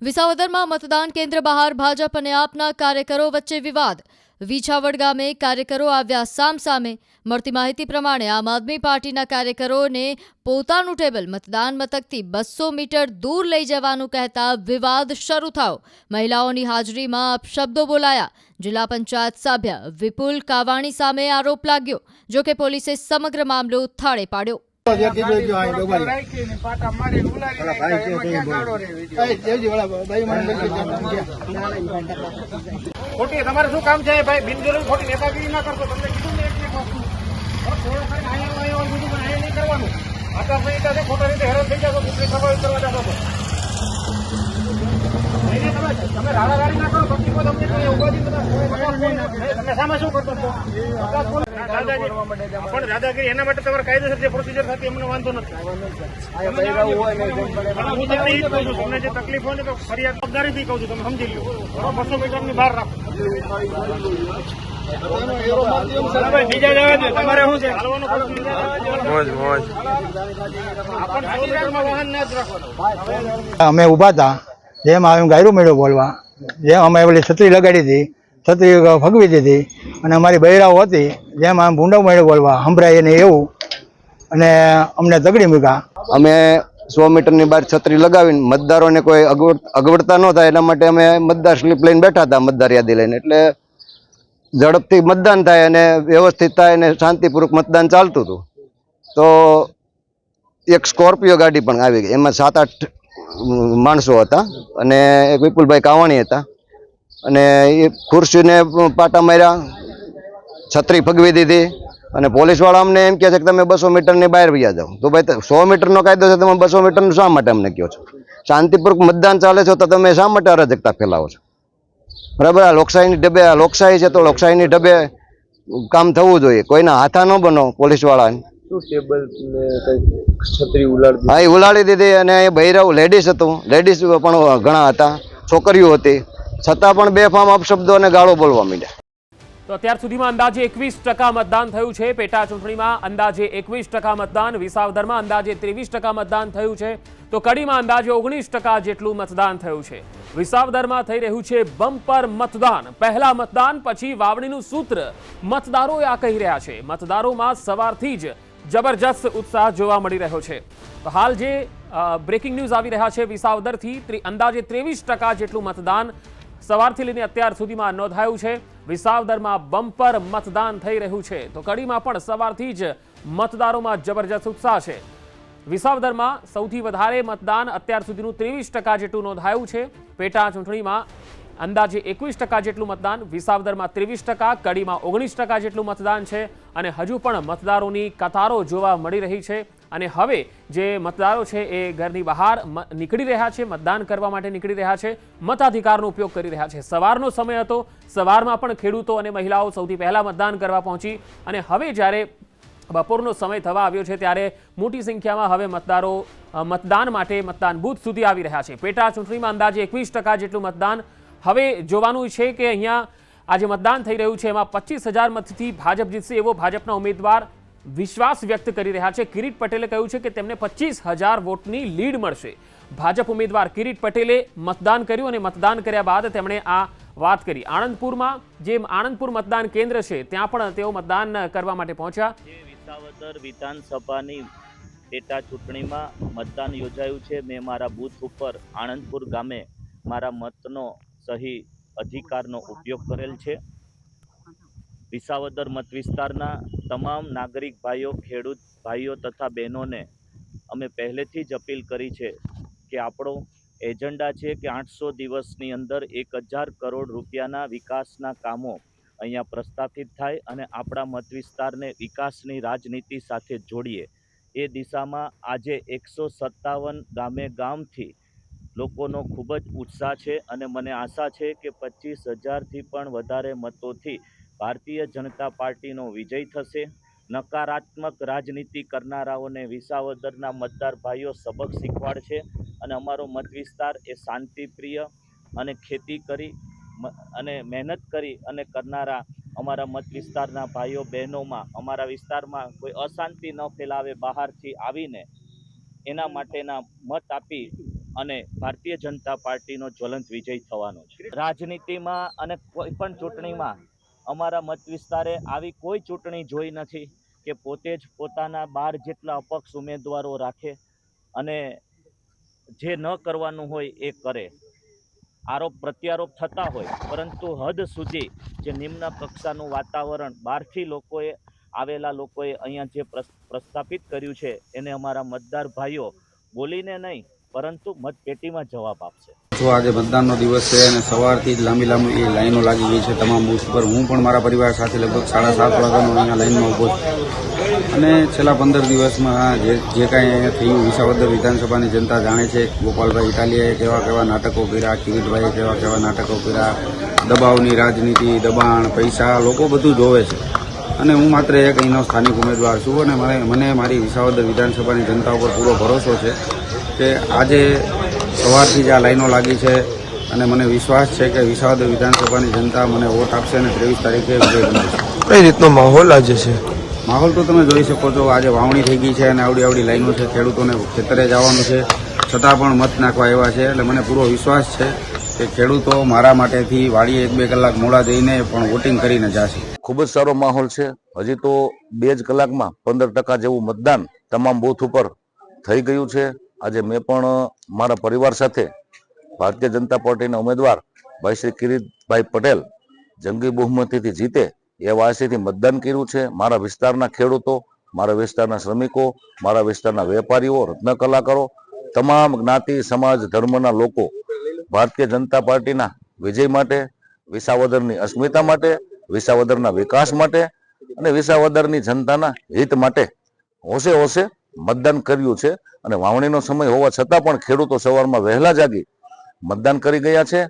વિસાવદરમાં મતદાન કેન્દ્ર બહાર ભાજપ અને આપના કાર્યકરો વચ્ચે વિવાદ। વિછાવડ ગામે કાર્યકરો આવ્યા સામસામે। મળતી માહિતી પ્રમાણે આમ આદમી પાર્ટીના કાર્યકરોને પોતાનું ટેબલ મતદાન મથકથી 200 મીટર દૂર લઈ જવાનું કહેતા વિવાદ શરૂ થયો। મહિલાઓની હાજરીમાં અપશબ્દો બોલાયા। જિલ્લા પંચાયત સભ્ય વિપુલ કાવાણી સામે આરોપ લાગ્યો। જો કે પોલીસે સમગ્ર મામલો થાળે પાડ્યો। ખોટી તમારે શું કામ છે ભાઈ? બિનજરૂરી ખોટી નેતાગીરી ના કરતો। તમને કીધું ને એક વસ્તુ થોડો ખાઈને અહીંયા બીજું પણ અહીંયા નહીં કરવાનું। આચારસંહિતા છે, ખોટા રીતે હેરાન થઈ જશો, ચૂંટણી પ્રભાવિત કરવા જશો તો તમે રાડારાડી ના કરો। પબ્લિકો તમને કોઈ ઉપાધિ તમે સામે શું કરતો છો? પણ દાદાગીરી એના માટે તમારે કાયદેસર જે પ્રોસિજર થતી એમને વાંધો નથી। તમને જે તકલીફ હોય ને તો ફરિયાદ જવાબદારીથી કહું છું, તમે સમજી લો। 200 મીટરની બહાર રાખો। બીજા જવા દે, તમારે શું છે હાલવાનું? વાહન ના જ રાખવાનું। અમે ઉભા હતા, જેમ અમે ગાયરું મેળો બોલવા, જેમ અમે પેલી છત્રી લગાડી હતી, છત્રી ફગવી દીધી અને અમારી બૈરાઓ હતી, જેમ આમ ભૂંડો મેળો બોલવા સંભળાય ને એવું, અને અમને તગડી મૂક્યા। અમે 100 મીટરની બહાર છત્રી લગાવીને મતદારોને કોઈ અગવડતા ન થાય એના માટે અમે મતદાર સ્લીપ લઈને બેઠા હતા, મતદાર યાદી લઈને, એટલે ઝડપથી મતદાન થાય અને વ્યવસ્થિત થાય અને શાંતિપૂર્વક મતદાન ચાલતું હતું। તો એક સ્કોર્પિયો ગાડી પણ આવી ગઈ, એમાં 7-8 માણસો હતા અને એક વિપુલભાઈ કાવાણી હતા, અને એ ખુરશીને પાટા માર્યા, છત્રી ફગવી દીધી, અને પોલીસવાળા અમને એમ કહે છે કે તમે 200 મીટરની બહાર વયા જાઓ। તો ભાઈ 100 મીટરનો કાયદો છે, તમે 200 મીટરનું શા માટે અમને કહો છો? શાંતિપૂર્વક મતદાન ચાલે છે તો તમે શા માટે અરાજકતા ફેલાવો છો? બરાબર, આ લોકશાહીની ઢબે, આ લોકશાહી છે તો લોકશાહીની ઢબે કામ થવું જોઈએ। કોઈના હાથા ન બનો પોલીસવાળાને। હા, એ ઉલાડી દીધી, અને એ બૈરાઓ લેડીઝ હતું, લેડીઝ પણ ઘણા હતા, છોકરીઓ હતી, છતાં પણ બેફામ અપશબ્દો અને ગાળો બોલવા માંડ્યા। તો અત્યાર સુધીમાં અંદાજે 21% મતદાન થયું છે। પેટા ચૂંટણીમાં અંદાજે 21% મતદાન, વિસાવદરમાં અંદાજે 23% મતદાન થયું છે, તો કડીમાં અંદાજે 19% જેટલું મતદાન થયું છે। વિસાવદરમાં થઈ રહ્યું છે બમ્પર મતદાન। પહેલા મતદાન પછી વાવણીનું સૂત્ર મતદારો આ કહી રહ્યા છે। મતદારોમાં સવારથી જ જબરજસ્ત ઉત્સાહ જોવા મળી રહ્યો છે। તો હાલ જે બ્રેકિંગ ન્યૂઝ આવી રહ્યા છે વિસાવદરથી, અંદાજે 23% જેટલું મતદાન સવારથી લઈને અત્યાર સુધીમાં નોંધાયું છે। વિસાવદરમાં બમ્પર મતદાન થઈ રહ્યું છે, તો કડીમાં પણ સવારથી જ મતદારોમાં જબરજસ્ત ઉત્સાહ છે। વિસાવદરમાં સૌથી વધારે મતદાન અત્યાર સુધીનું 23% જેટલું નોંધાયું છે। પેટા ચૂંટણીમાં અંદાજે 21% જેટલું મતદાન, વિસાવદરમાં 23%, કડીમાં 19% જેટલું મતદાન છે, અને હજુ પણ મતદારોની કતારો જોવા મળી રહી છે। અને હવે જે મતદારો છે એ ઘરની બહાર નીકળી રહ્યા છે, મતદાન કરવા માટે નીકળી રહ્યા છે, મતાધિકારનો ઉપયોગ કરી રહ્યા છે। સવારનો સમય હતો, સવારમાં પણ ખેડૂતો અને મહિલાઓ સૌથી પહેલા મતદાન કરવા પહોંચી, અને હવે જ્યારે બપોરનો સમય થવા આવ્યો છે ત્યારે મોટી સંખ્યામાં હવે મતદારો મતદાન માટે મતદાન બૂથ સુધી આવી રહ્યા છે। પેટા ચૂંટણીમાં અંદાજે 21% જેટલું મતદાન। હવે જોવાનું છે કે અહીંયા આજે મતદાન થઈ રહ્યું છે એમાં 25,000 મતથી ભાજપ જીતશે એવો ભાજપના ઉમેદવાર વિશ્વાસ વ્યક્ત કરી રહ્યા છે। કિરીટ પટેલે કહ્યું છે કે તેમને 25,000 વોટની લીડ મળશે। ભાજપ ઉમેદવાર કિરીટ પટેલે મતદાન કર્યું, અને મતદાન કર્યા બાદ તેમણે આ વાત કરી। આણંદપુરમાં જે આણંદપુર મતદાન કેન્દ્ર છે ત્યાં પણ તેઓ મતદાન કરવા માટે પહોંચ્યા। વિસાવદર વિધાનસભાની પેટા ચૂંટણીમાં મતદાન યોજાયું છે। મેં મારા બૂથ ઉપર આણંદપુર ગામે મારા મતનો સહી અધિકારનો ઉપયોગ કરેલ છે। વિસાવદર મત વિસ્તારના તમામ નાગરિક ભાઈઓ, ખેડૂત ભાઈઓ તથા બહેનોને અમે પહેલેથી જ અપીલ કરી છે કે આપણો એજન્ડા છે કે 800 દિવસની અંદર 1,000 કરોડ રૂપિયાના વિકાસના કામો અહીંયા પ્રસ્થાપિત થાય અને આપણા મત વિસ્તારને વિકાસની રાજનીતિ સાથે જોડીએ। એ દિશામાં આજે 157 ગામે ગામથી લોકોનો ખૂબ જ ઉત્સાહ છે, અને મને આશા છે કે 25,000થી પણ વધારે મતોથી ભારતીય જનતા પાર્ટીનો વિજય થશે। નકારાત્મક રાજનીતિ કરનારાઓને વિસાવદરના મતદાર ભાઈઓ સબક શીખવાડશે, અને અમારો મત વિસ્તાર એ શાંતિપ્રિય અને ખેતી કરી અને મહેનત કરી અને કરનારા અમારા મત વિસ્તારના ભાઈઓ બહેનોમાં અમારા વિસ્તારમાં કોઈ અશાંતિ ન ફેલાવે બહારથી આવીને, એના માટેના મત આપી અને ભારતીય જનતા પાર્ટીનો જ્વલંત વિજય થવાનો છે. રાજનીતિમાં અને કોઈ પણ ચૂંટણીમાં અમારા મત વિસ્તારે આવી કોઈ ચૂંટણી જોઈ નથી કે પોતે જ પોતાના 12 જેટલા અપક્ષ ઉમેદવારો રાખે અને જે ન કરવાનું હોય એ કરે. આરોપ પ્રત્યારોપ થતા હોય, પરંતુ હદ સુધી જે નિમ્ન કક્ષાનું વાતાવરણ બહારથી લોકોએ આવેલા લોકોએ અહીંયા જે પ્રસ્થાપિત કર્યું છે એને અમારા મતદાર ભાઈઓ બોલીને નહીં પરંતુ મતપેટીમાં જવાબ આપશે. આજે મતદાનનો દિવસ છે અને સવારથી જ લાંબી લાઈનો લાગી ગઈ છે તમામ બૂથ પર. હું પણ મારા પરિવાર સાથે લગભગ 7:30 વાગ્યાનો અહીંયા લાઈનમાં ઊભો છું અને છેલ્લા 15 દિવસમાં જે કાંઈ અહીંયા થયું, વિસાવદર વિધાનસભાની જનતા જાણે છે. ગોપાલભાઈ ઇટાલિયાએ કેવા નાટકો કર્યા, કિરીટભાઈએ કેવા નાટકો કર્યા, દબાવની રાજનીતિ, દબાણ, પૈસા, લોકો બધું જોવે છે. અને હું માત્ર એક અહીંનો સ્થાનિક ઉમેદવાર છું અને મને મારી વિસાવદર વિધાનસભાની જનતા ઉપર પૂરો ભરોસો છે કે આજે સવારથી જ આ લાઈનો લાગી છે અને મને વિશ્વાસ છે કે વિસાવદર વિધાનસભાની જનતા મને વોટ આપશે અને 23 તારીખે વિજય બનાવશે. કઈ રીતનો માહોલ આજે છે? માહોલ તો તમે જોઈ શકો છો. આજે વાવણી થઈ ગઈ છે અને આવડી લાઈનો છે. ખેડૂતોને ખેતરે જવાનું છે છતાં પણ મત નાખવા આવ્યા છે. એટલે મને પૂરો વિશ્વાસ છે કે ખેડૂતો મારા માટેથી વાડીએ 1-2 કલાક મોડા જઈને પણ વોટિંગ કરીને જશે. ખૂબ જ સારો માહોલ છે. હજી તો 2 જ કલાકમાં 15% જેવું મતદાન તમામ બૂથ ઉપર થઈ ગયું છે. આજે મેં પણ મારા પરિવાર સાથે ભારતીય જનતા પાર્ટીના ઉમેદવાર ભાઈ શ્રી કિરીટભાઈ પટેલ જંગી બહુમતીથી જીતે એવા આશયથી મતદાન કર્યું છે. મારા વિસ્તારના ખેડૂતો, મારા વિસ્તારના શ્રમિકો, મારા વિસ્તારના વેપારીઓ, રત્ન કલાકારો, તમામ જ્ઞાતિ, સમાજ, ધર્મના લોકો ભારતીય જનતા પાર્ટીના વિજય માટે, વિસાવદરની અસ્મિતા માટે, વિસાવદરના વિકાસ માટે અને વિસાવદરની જનતાના હિત માટે હોશે મતદાન કર્યું છે. અને વાવણીનો સમય હોવા છતાં પણ ખેડૂતો સવારમાં વહેલા જાગી મતદાન કરી ગયા છે